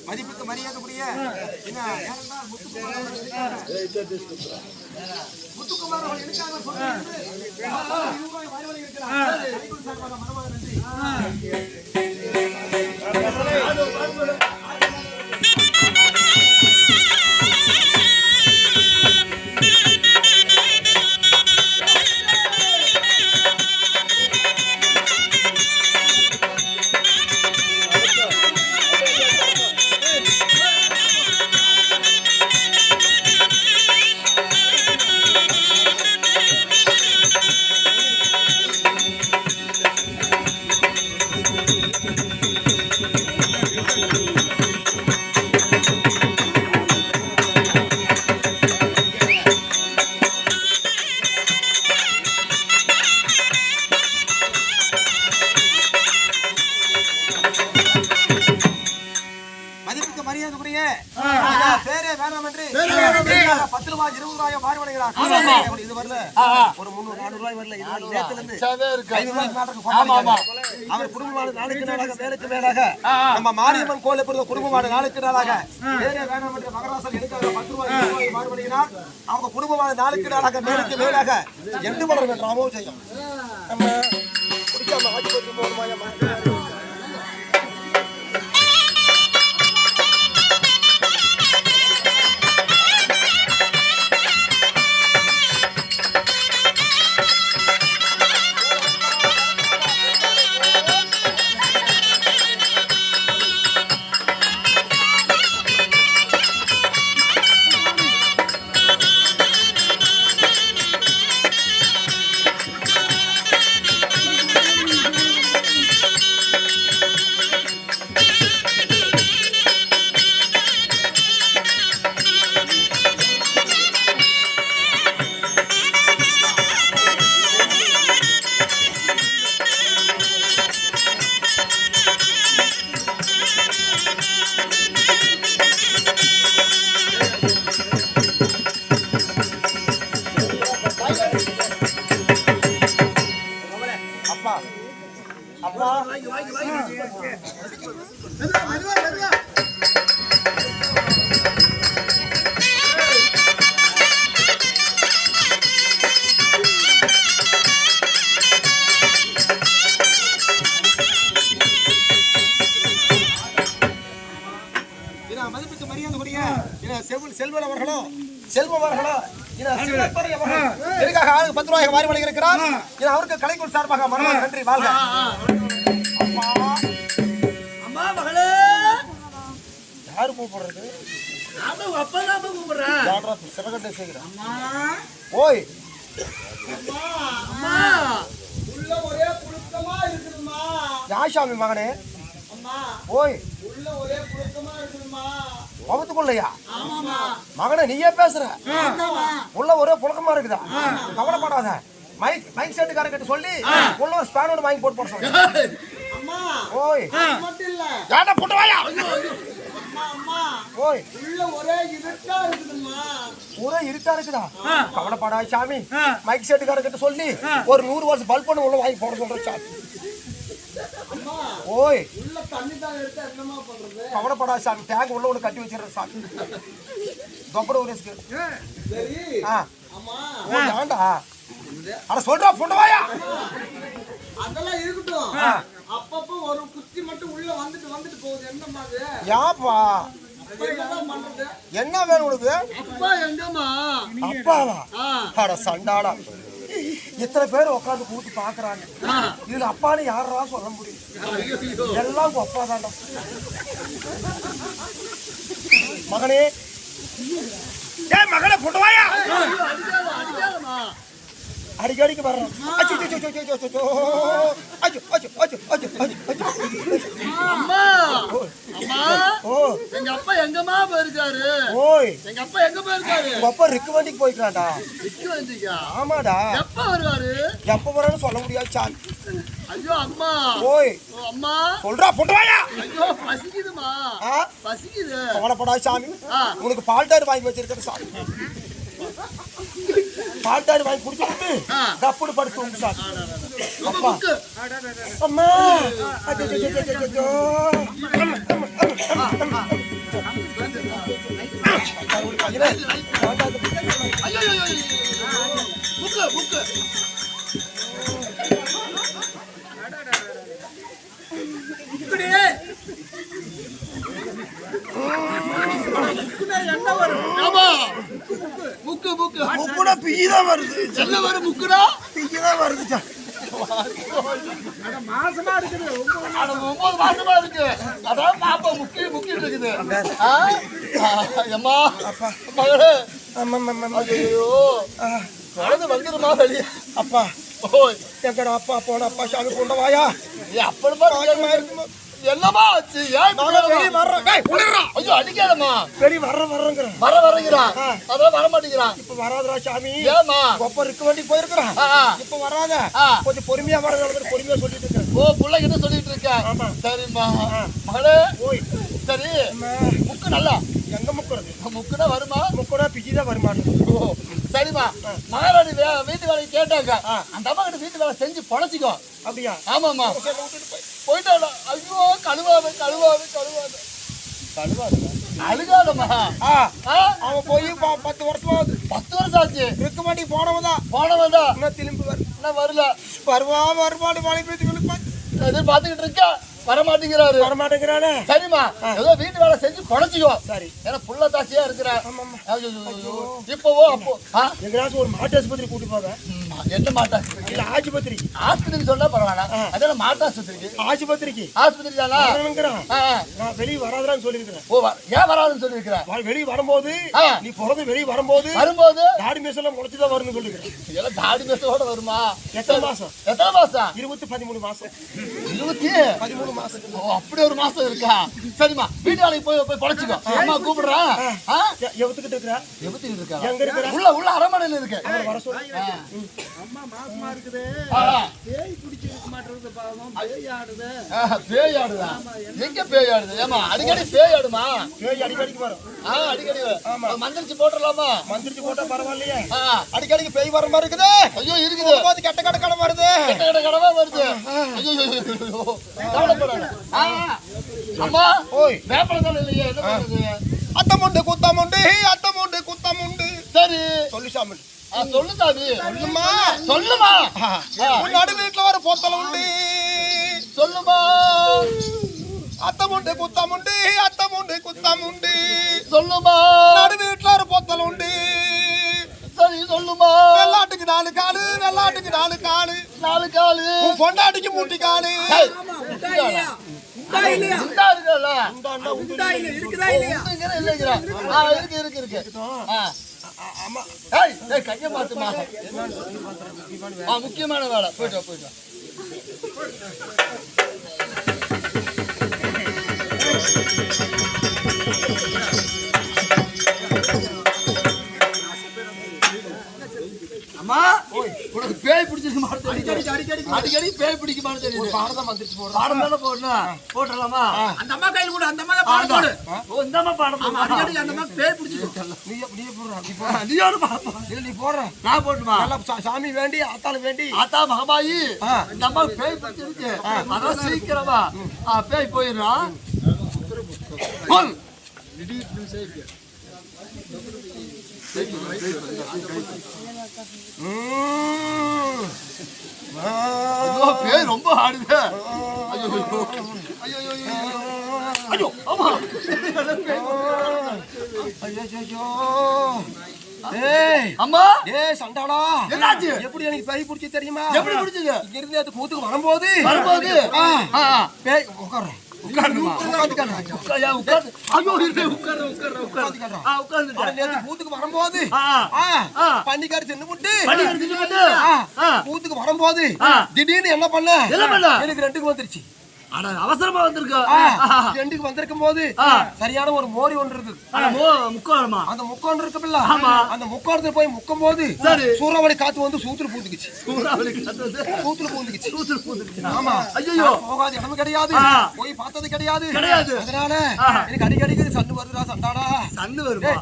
மதிப்புக்கு மரியாதைக்குரிய முத்துக்குமார் அவர்கள் எதுக்காக பேரே வேணாம் என்று 10 ரூபாய் 20 ரூபாய் மாறுவடைகிறார். இது வரல ஒரு 300 400 ரூபாய் வரல. இது நேத்துல இருந்து 500 ரூபாய் நாட்டுக்கு அவர் குடும்பமான நாளுக்கு நாளாக வேலைக்கு மேலாக நம்ம மாரியம்மன் கோயிலை பொறுத்த குடும்பமான நாளுக்கு நாளாக பேரே வேணாம் என்று மகராசன் எடுக்காக 10 ரூபாய் 20 ரூபாய் மாறுவடைகிறார். அவங்க குடும்பமான நாளுக்கு நாளாக மேலுக்கு மேலாக எண்டு வளரும் என்ற அமோக செய்யும். நம்ம குடிக்காம ஆட்சி போட்டு போகணுமா? செல்வம் அவர்களோ எதுக்காக ஆளுக்கு 10 ரூபாய் மாறி வழங்கியிருக்கிறார். அவருக்கு கலைக்குள் சார்பாக மனமார்ந்த நன்றி. வாழ்க. அம்மா மகளே, யாரு கூப்பிடுறது? அப்பதான் கூப்பிடுறேன். சிவகட்டை செய்கிறேன். ஓய் உள்ள ஒரே புழுக்கமா இருக்குதுமா. யாஷாமி மகனே. ஓய் உள்ள ஒரே புழுக்கமா இருக்குதுமா. அவத்துக்குள்ளையா மகனை நீயே பேசுற? உள்ள ஒரே புழக்கமா இருக்குதா? கவலைப்படாத. மைக் செட்டுக்காரன் கிட்ட சொல்லி உள்ள ஒரு ஸ்பேனோட வாங்கி போட்டு போட சொல்றேன். ஓய் ஏடா போட்டு வாயா. ஓய் உள்ள ஒரே இருட்டா இருக்குதுமா. ஒரே இருட்டா இருக்குதா? கவலைப்படாத சாமி. மைக் செட்டுக்காரன் கிட்ட சொல்லி ஒரு 100 வருஷம் பல்ப் பண்ண உள்ள வாங்கி போட சொல்றேன் சாமி. ஓய் உள்ள தண்ணி தான் எடுத்து என்னமா பண்றது? கவலைப்படாத சாமி. டேங்க் உள்ள ஒண்ணு கட்டி வச்சிடுற சாமி. தொப்பட ஒரு சரி. அம்மா ஓ ஏண்டா அட சொல்றா போட்டு வாயா. அதெல்லாம் இருக்கட்டும். அப்பப்ப ஒரு குச்சி மட்டும் உள்ள வந்துட்டு போகுது. என்னம்மா அது? யாப்பா என்ன வேணும் உனக்கு? அப்பா எங்கம்மா? அப்பாவா? அட சண்டாடா. இத்தனை பேர் உட்காந்து கூத்து பாக்குறாங்க. இதுல அப்பான்னு யாரா சொல்ல முடியும்? எல்லாம் அப்பா தாண்டா. மகனே மகனே போட்டு வாயா. அடிக்கடிக்கு வர்றோம். எங்க அப்பா எங்கம்மா போயிருக்காரு? ஓய் எங்க அப்பா எங்க போயிருக்காரு? உங்க அப்பா ரிக்கு வண்டிக்கு போயிட்டான்டா. ரிக்கு வண்டிக்கா? ஆமாடா. எப்ப வருவாரு? எப்ப வரான்னு சொல்ல முடியாது சாமி. ஐயோ அம்மா. ஓய் அம்மா சொல்றா போட்டு வாயா. ஐயோ பசிக்குதுமா. பசிக்குது. கவலைப்படாத சாமி. உனக்கு பால் டயர் வாங்கி வச்சிருக்கேன் சாமி. பால்டாரி வாங்கி குடிச்சுட்டு கப்புடு படுத்து வந்து சாமி. அப்பா அம்மா அச்சச்சச்சச்சச்சோ. முக்குடா பிய்தான் வருது. என்ன வரும் முக்குடா பிய்தான் வருது. மாசமா இருக்குது 9 மாசமா இருக்கு. அதான் பாப்பா முக்கிட்டு இருக்குது. அம்மா அப்பா மகளே அம்மா ஐயோ குழந்தை வந்துருமா வெளியே. அப்பா ஓய் எங்கடா அப்பா போன அப்பா சாமி கொண்ட வாயா. அப்படமா இருக்குமா என்னமா ஆச்சு? ஏன் வெளியே வர்றேன். ஐயோ அடிக்காதம்மா. வெளியே வர்றேங்கிறேன். வரங்கிறான் அதான் வர மாட்டேங்கிறான். இப்ப வராதரா சாமி. ஏமா கொப்ப இருக்க வேண்டி போயிருக்கிறான். இப்ப வராத. கொஞ்சம் பொறுமையா வர பொறுமையா சொல்லிட்டு இருக்கேன். ஓ புள்ள கிட்ட சொல்லிட்டு இருக்க. சரிம்மா மகளே. ஓய் சரி முக்கு நல்லா எங்க முக்குறது? முக்குனா வருமா? முக்குனா பிஜிதான் வருமானு. ஓ சரிம்மா மகாராணி வீட்டு வேலையை கேட்டாங்க. அந்த அம்மா கிட்ட வீட்டு வேலை செஞ்சு பொழைச்சிக்கோ. அப்படியா? ஆமாம்மா போயிட்டாடா. ஐயோ கழுவாது அழுகாதம்மா. அவன் போய் 10 வருஷம் ஆகுது. 10 வருஷம் ஆச்சு. இருக்க மாட்டி போனவன் தான் இன்னும் திரும்பி இன்னும் வரல. வருமானு மழை பெய்து எதிர்பார்த்துக்கிட்டு இருக்க வர மாட்டேங்கிறாரு. வரமாட்டேங்கிறானே. சரிம்மா ஏதோ வீட்டு வேலை செஞ்சு பொழைச்சிக்கோ. சரி ஏன்னா புள்ள தாச்சியா இருக்கிற. இப்போவோ அப்போ எங்கேயாச்சும் ஒரு மாட்டு ஆஸ்பத்திரி கூட்டி போக. என்ன மாட்டா இல்ல ஆஸ்பத்திரி. ஆஸ்பத்திரிக்கு சொன்னா பரவாயில்ல. அதெல்லாம் மாட்டாஸ்பத்திரிக்கு ஆஸ்பத்திரிக்கு ஆஸ்பத்திரி தானா? நான் வெளியே வராதான்னு சொல்லியிருக்கிறேன். ஓ ஏன் வராதுன்னு சொல்லியிருக்கிறேன். வெளியே வரும்போது நீ பிறந்து வெளியே வரும்போது தாடி மீசெல்லாம் முளைச்சுதான் வரும்னு சொல்லிருக்கிறேன். இதெல்லாம் தாடி மீசோட வருமா? எத்தனை மாசம்? 13 மாசம். 13 மாசம். ஓ அப்படி ஒரு மாசம் இருக்கா? சரிம்மா வீட்டு வேலைக்கு போய் பொழைச்சிக்கோ. அம்மா கூப்பிடுறேன். எவத்துக்கிட்டு இருக்கிறா? எவத்துக்கிட்டு இருக்கா? எங்க இருக்கிற? உள்ள அரமனையில இருக்கு. வர சொல்லு. அம்மா மாசமா இருக்குது. பேய் பிடிச்சி இருக்க மாட்டேங்குது பாவம். பேய் ஆடுது. பேய் ஆடுதா? எங்க பேய் ஆடுது? ஏமா அடிக்கடி பேய் ஆடுமா? பேய் அடிக்கடிக்கு வரும். அடிக்கடி. மந்திரிச்சு போட்டுடலாமா? மந்திரிச்சு போட்டா பரவாயில்லையே. அடிக்கடிக்கு பேய் வர மாதிரி இருக்குது. ஐயோ இருக்குது. கெட்ட கடை வருது. கெட்ட கடை வருது. ஐயோ கவலைப்படாத. அம்மா ஓய் வேப்பலதான் இல்லையே. என்ன பண்றது? அத்தமுண்டு குத்தமுண்டு. சரி சொல்லு சாமி. சொல்லு சாமி. சொல்லுமா. உன் நடு வீட்டுல ஒரு பொத்தல உண்டு. சொல்லுமா. அத்தமுண்டு குத்தமுண்டு. சொல்லுமா. நடு வீட்டுல ஒரு பொத்தல உண்டு. சரி சொல்லுமா. வெள்ளாட்டுக்கு 4 காலு. 4 காலு. உன் பொண்டாட்டிக்கு 3 காலு. கைய மாத்துமா. முக்கியமான வேலை. போயிட்டு அம்மா உனக்கு பேய் பிடிச்சிருக்க மாட்டேன். அடிக்கடி பேய் பிடிக்க மாட்டேன். பாடம் வந்துருச்சு. பாடம் தானே போடலாமா? அந்த அம்மா கையில் கூட அந்த அம்மா பாடம் போடு. இந்த அம்மா பாடம் அடிக்கடி அந்த அம்மா பேய் பிடிச்சிருக்கு. நீ போடுற. நான் போட்டுமா? சாமி வேண்டி ஆத்தால வேண்டி ஆத்தா மகமாயி இந்த அம்மா பேய் பிடிச்சிருக்கு. அதான் சீக்கிரமா பேய் போயிடுறான். பேய் ரொம்ப ஆடுது. ஐயோ ஆமா. அம்மா சண்டாளா என்னாச்சு? எப்படி எனக்கு பேய் பிடிச்சி தெரியுமா? எப்படி பிடிச்சது? இங்க இருந்து அது கூத்துக்கு வரும்போது பேய் உட்கார்றேன். பூத்துக்கு வரும்போது பன்னிக்காரி தின்னு விட்டு பூத்துக்கு வரும்போது திடீர்னு என்ன பண்ண எனக்கு 2 வந்துருச்சு. அட அவசரமா வந்திருக்க எண்டுக்கு வந்திருக்கும் போது சரியான ஒரு மோரி ஒன்று இருக்குது. முக்கோணமா அந்த முக்கோணம் இருக்குல்ல, அந்த முக்கோணத்துல போய் முக்கும் போது சூறாவளி காத்து வந்து சூத்துல பூந்துக்குச்சு. சூத்துல பூந்துக்குச்சு. ஆமா. ஐயோ போகாத இடம் கிடையாது, போய் பார்த்தது கிடையாது. அதனால எனக்கு அடிக்கடி சண்டு வருதுடா, சண்டாடா சண்டு வருமா?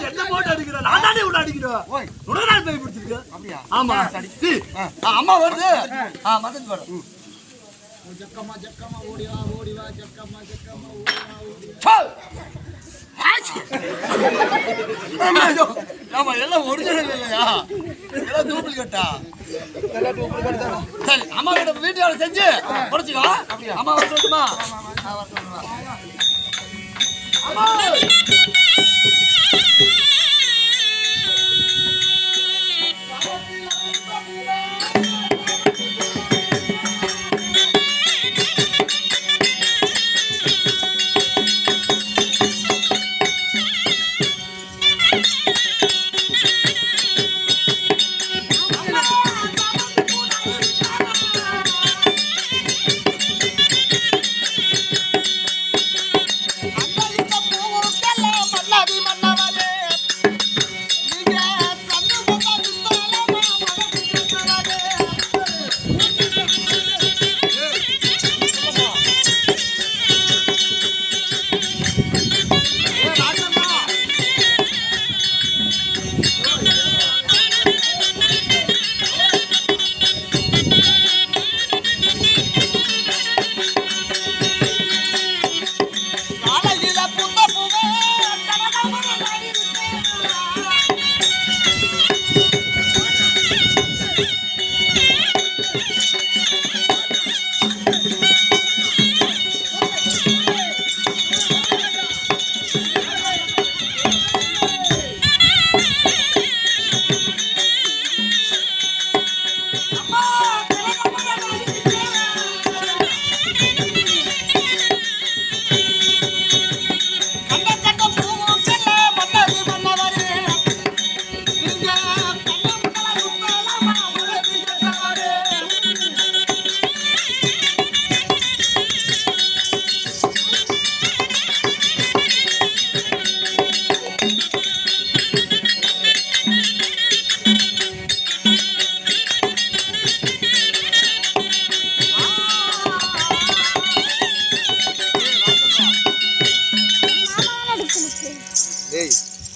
என்ன போட்டு அடிக்கிற? நான் தானே உள்ள அடிக்கிறேன். உடனே நாள் போய் பிடிச்சிருக்க. அப்படியா? ஆமா. அம்மா வருது. மதன் வரும். ஜக்கம்மா ஜக்கம்மா ஓடி வா ஜக்கம்மா ஜக்கம்மா ஓடி வா. ஆமா, எல்லாம் ஒரிஜினல் இல்லையா? எல்லாம் டூப்ளிகேட்டா? சரி, அம்மா கிட்ட வீட்டு வேலை செஞ்சு முடிச்சுக்கோ. அம்மா வர சொல்லட்டுமா?